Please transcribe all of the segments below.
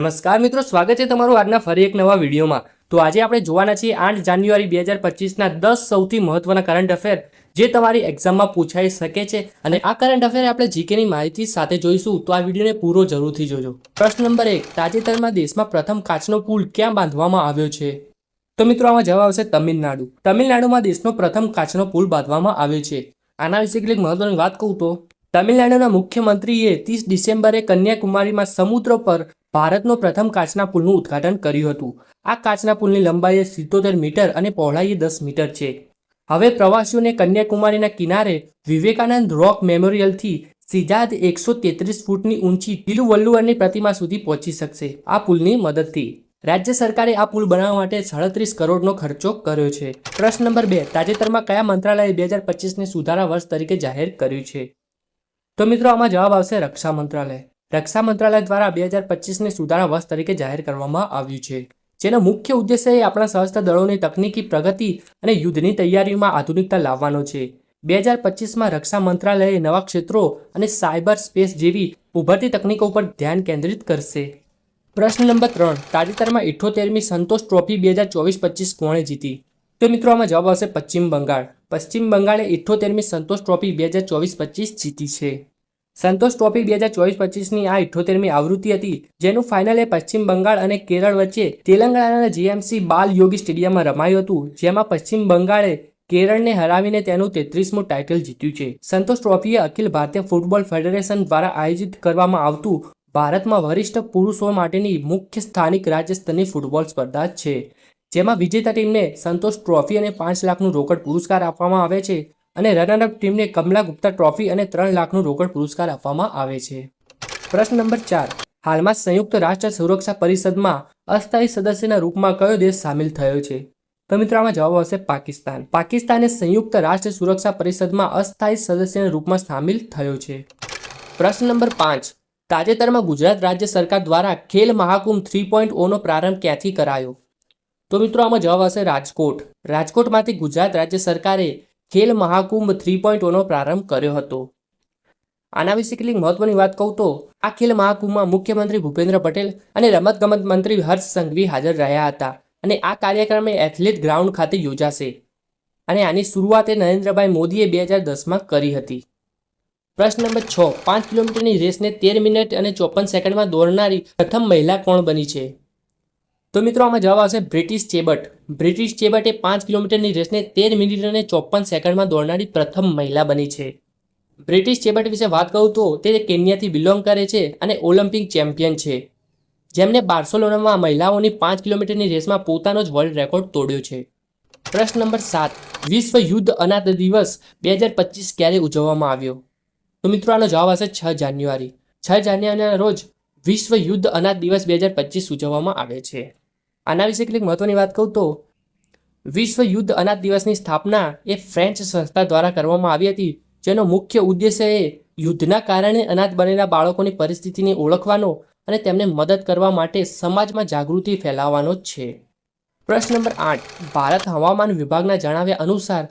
નમસ્કાર મિત્રો, સ્વાગત છે તમારું આજના ફરી એક નવા વિડીયોમાં। તો આજે આપણે જોવાના છીએ 8 જાન્યુઆરી 2025ના 10 સૌથી મહત્વના કરંટ અફેર જે તમારી એક્ઝામમાં પૂછાઈ શકે છે। અને આ કરંટ અફેર આપણે જીકેની માહિતી સાથે જોઈશું, તો આ વિડીયોને પૂરો જરૂરથી જોજો। પ્રશ્ન નંબર 1, તાજેતરમાં દેશમાં પ્રથમ કાચનો પુલ ક્યાં બાંધવામાં આવ્યો છે? તો મિત્રો આમાં જવાબ આવશે તમિલનાડુ। તમિલનાડુમાં દેશનો પ્રથમ કાચનો પુલ બાંધવામાં આવ્યો છે। આના વિશે કેટલીક મહત્વની વાત કહું તો તમિલનાડુના મુખ્યમંત્રીએ 30 ડિસેમ્બરે કન્યાકુમારીમાં સમુદ્ર પર ભારતનો પ્રથમ કાચના પુલનું ઉદ્ઘાટન કર્યું હતું। આ કાચના પુલની લંબાઈ 77 મીટર અને પહોળાઈ 10 મીટર છે। હવે પ્રવાસીઓને કન્યાકુમારીના કિનારે વિવેકાનંદ રોક મેમોરિયલથી સીધા 133 ફૂટની ઊંચી તિરુવલ્લુવરની પ્રતિમા સુધી પહોંચી શકશે આ પુલની મદદથી। રાજ્ય સરકારે આ પુલ બનાવવા માટે 37 કરોડનો ખર્ચો કર્યો છે। પ્રશ્ન નંબર 2, તાજેતરમાં કયા મંત્રાલયે 2025ને સુધારા વર્ષ તરીકે જાહેર કર્યું છે? તો મિત્રો આમાં જવાબ આવશે રક્ષા મંત્રાલય। રક્ષા મંત્રાલય દ્વારા 2025ને સુધારા વર્ષ તરીકે જાહેર કરવામાં આવ્યું છે, જેનો મુખ્ય ઉદ્દેશ્ય એ આપણા સશસ્ત્ર દળોની તકનીકી પ્રગતિ અને યુદ્ધની તૈયારીઓમાં આધુનિકતા લાવવાનો છે। 2025માં રક્ષા મંત્રાલયે નવા ક્ષેત્રો અને સાયબર સ્પેસ જેવી ઉભરતી તકનીકો પર ધ્યાન કેન્દ્રિત કરશે। પ્રશ્ન નંબર 3, તાજેતરમાં 78મી સંતોષ ટ્રોફી 2024-25 કોણે જીતી? તો મિત્રો આમાં જવાબ આવશે પશ્ચિમ બંગાળ। પશ્ચિમ બંગાળે 78મી સંતોષ ટ્રોફી 2024-25 જીતી છે। સંતોષ ટ્રોફી 2024-25ની આ 78મી આવૃત્તિ હતી, જેનું ફાઇનલ એ પશ્ચિમ બંગાળ અને કેરળ વચ્ચે તેલંગાણાના જીએમસી બાલ યોગી સ્ટેડિયમમાં રમાયું હતું, જેમાં પશ્ચિમ બંગાળે કેરળને હરાવીને તેનું 33મું ટાઇટલ જીત્યું છે। સંતોષ ટ્રોફી એ અખિલ ભારતીય ફૂટબોલ ફેડરેશન દ્વારા આયોજિત કરવામાં આવતું ભારતમાં વરિષ્ઠ પુરુષો માટેની મુખ્ય સ્થાનિક રાજ્ય સ્તરની ફૂટબોલ સ્પર્ધા છે, જેમાં વિજેતા ટીમને સંતોષ ટ્રોફી અને 5 લાખનું રોકડ પુરસ્કાર આપવામાં આવે છે અને રનરઅપ ટીમને કમલા ગુપ્તા ટ્રોફી અને 3 લાખનું રોકડ પુરસ્કાર આપવામાં આવે છે। પ્રશ્ન નંબર 4, હાલમાં સંયુક્ત રાષ્ટ્ર સુરક્ષા પરિષદમાં અસ્થાયી સદસ્યના રૂપમાં કયો દેશ સામેલ થયો છે? તો મિત્રો આમાં જવાબ આવશે પાકિસ્તાન। પાકિસ્તાને સંયુક્ત રાષ્ટ્ર સુરક્ષા પરિષદમાં અસ્થાયી સદસ્યના રૂપમાં સામેલ થયો છે। પ્રશ્ન નંબર 5, તાજેતરમાં ગુજરાત રાજ્ય સરકાર દ્વારા ખેલ મહાકુંભ 3.0નો પ્રારંભ ક્યાંથી કરાયો? તો મિત્રો આમાં જવાબ આવશે રાજકોટ। રાજકોટમાંથી ગુજરાત રાજ્ય સરકારે ખેલ મહાકુંભ 3.0નો પ્રારંભ કર્યો હતો। આના વિશે કેટલીક મહત્વની વાત કહું તો આ ખેલ મહાકુંભમાં મુખ્યમંત્રી ભૂપેન્દ્ર પટેલ અને રમતગમત મંત્રી હર્ષ સંઘવી હાજર રહ્યા હતા અને આ કાર્યક્રમ એથ્લેટ ગ્રાઉન્ડ ખાતે યોજાશે અને આની શરૂઆત નરેન્દ્રભાઈ મોદીએ 2010માં કરી હતી। પ્રશ્ન નંબર 6, 5 કિલોમીટરની રેસને 13 મિનિટ અને 54 સેકન્ડમાં દોડનારી પ્રથમ મહિલા કોણ બની છે? તો મિત્રો આમાં જવાબ આવશે બ્રિટિશ ચેબટ। બ્રિટિશ ચેબટે 5 કિલોમીટરની રેસને 13 મિનિટ અને 54 સેકન્ડમાં દોડનારી પ્રથમ મહિલા બની છે। બ્રિટિશ ચેબટ વિશે વાત કરું તો તે કેન્યાથી બિલોંગ કરે છે અને ઓલિમ્પિક ચેમ્પિયન છે, જેમને બાર્સેલોનામાં મહિલાઓની 5 કિલોમીટરની રેસમાં પોતાનો જ વર્લ્ડ રેકોર્ડ તોડ્યો છે। પ્રશ્ન નંબર 7, વિશ્વ યુદ્ધ અનાથ દિવસ 2025 ક્યારે ઉજવવામાં આવ્યો? તો મિત્રો આનો જવાબ આવશે 6 જાન્યુઆરી। 6 જાન્યુઆરીના રોજ વિશ્વ યુદ્ધ અનાથ દિવસ 2025 ઉજવવામાં આવે છે। આના વિશે કેટલીક મહત્વની વાત કહું તો વિશ્વ યુદ્ધ અનાથ દિવસની સ્થાપના એ ફ્રેન્ચ સંસ્થા દ્વારા કરવામાં આવી હતી, જેનો મુખ્ય ઉદ્દેશ્ય એ યુદ્ધના કારણે અનાથ બનેલા બાળકોની પરિસ્થિતિને ઓળખવાનો અને તેમને મદદ કરવા માટે સમાજમાં જાગૃતિ ફેલાવવાનો છે। પ્રશ્ન નંબર 8, ભારત હવામાન વિભાગના જણાવ્યા અનુસાર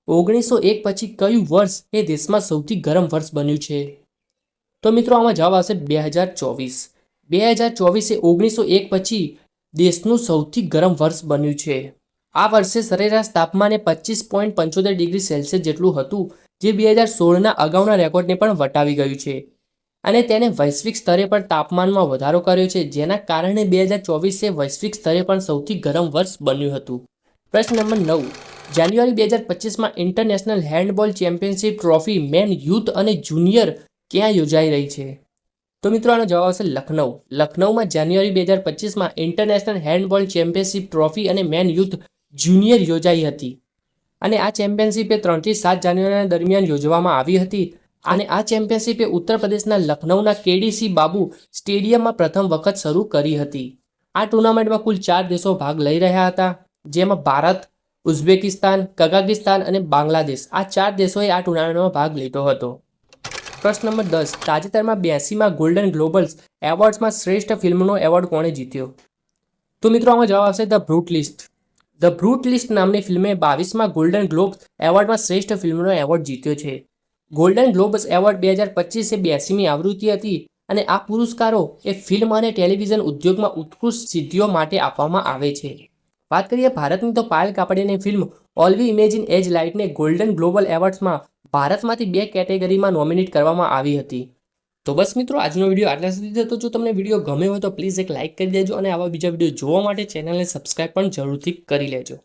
1901 પછી કયું વર્ષ એ દેશમાં સૌથી ગરમ વર્ષ બન્યું છે? તો મિત્રો આમાં જવાબ આવશે 2024। 2024 એ 1901 પછી દેશનું સૌથી ગરમ વર્ષ બન્યું છે। આ વર્ષે સરેરાશ તાપમાને 25.75 ડિગ્રી સેલ્સિયસ જેટલું હતું, જે 2016ના અગાઉના રેકોર્ડને પણ વટાવી ગયું છે અને તેને વૈશ્વિક સ્તરે પણ તાપમાનમાં વધારો કર્યો છે, જેના કારણે 2024 એ વૈશ્વિક સ્તરે પણ સૌથી ગરમ વર્ષ બન્યું હતું। પ્રશ્ન નંબર 9, જાન્યુઆરી 2025માં international handball championship trophy men youth અને જુનિયર ક્યાં યોજાઈ રહી છે? તો મિત્રો આનો જવાબ આવશે લખનઉ। લખનઉમાં જાન્યુઆરી 2025માં ઇન્ટરનેશનલ હેન્ડબોલ ચેમ્પિયનશિપ ટ્રોફી અને મેન યુથ જુનિયર યોજાઈ હતી અને આ ચેમ્પિયનશિપ 3 થી 7 જાન્યુઆરી દરમિયાન યોજવામાં આવી હતી અને આ ચેમ્પિયનશિપ ઉત્તર પ્રદેશના લખનઉના કેડીસી બાબુ સ્ટેડિયમમાં પ્રથમ વખત શરૂ કરી હતી। આ ટુર્નામેન્ટમાં કુલ 4 દેશો ભાગ લઈ રહ્યા હતા, જેમાં ભારત, ઉઝબેકિસ્તાન, કઝાકિસ્તાન અને બાંગ્લાદેશ આ 4 દેશોએ આ ટુર્નામેન્ટમાં ભાગ લીધો હતો। પ્રશ્ન નંબર 10, તાજેતરમાં 82માં ગોલ્ડન ગ્લોબલ્સ એવોર્ડ્સમાં શ્રેષ્ઠ ફિલ્મનો એવોર્ડ કોણે જીત્યો? તો મિત્રો આમાં જવાબ આવશે the brute list. The brute list નામની ફિલ્મે 22માં ગોલ્ડન ગ્લોબ્સ એવોર્ડમાં શ્રેષ્ઠ ફિલ્મનો એવોર્ડ જીત્યો છે। ગોલ્ડન ગ્લોબ્સ એવોર્ડ 2025 એ 82મી આવૃત્તિ હતી અને આ પુરસ્કારો એ ફિલ્મ અને ટેલિવિઝન ઉદ્યોગમાં ઉત્કૃષ્ટ સિદ્ધિઓ માટે આપવામાં આવે છે. વાત કરીએ ભારતની તો પાયલ કાપડિયાની ફિલ્મ ઓલ વી ઇમેજિન એજ લાઇટને ગોલ્ડન ગ્લોબલ એવોર્ડ્સમાં ભારતમાંથી 2 કેટેગરીમાં નોમિનેટ કરવામાં આવી હતી. તો બસ મિત્રો, આજનો વિડીયો આટલા સુધી હતો. જો તમને વિડીયો ગમ્યો હોય તો પ્લીઝ એક લાઇક કરી દેજો અને આવા બીજા વિડીયો જોવા માટે ચેનલને સબસ્ક્રાઇબ પણ જરૂરથી કરી લેજો.